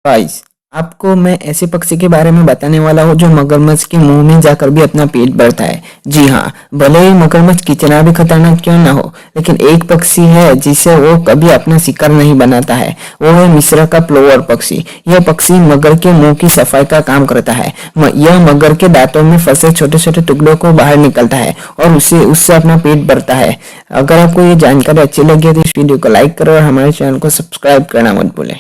Guys, आपको मैं ऐसे पक्षी के बारे में बताने वाला हूँ जो मगरमच्छ के मुंह में जाकर भी अपना पेट भरता है। जी हाँ, भले ही मगरमच्छ कितना भी खतरनाक क्यों ना हो, लेकिन एक पक्षी है जिसे वो कभी अपना शिकार नहीं बनाता है। वो है मिस्र का प्लोवर पक्षी। यह पक्षी मगर के मुंह की सफाई का काम करता है। यह मगर के दांतों में फंसे छोटे छोटे टुकड़ों को बाहर निकलता है और उससे उससे अपना पेट भरता है। अगर आपको ये जानकारी अच्छी लगी है तो इस वीडियो को लाइक करो और हमारे चैनल को सब्सक्राइब करना मत भूलें।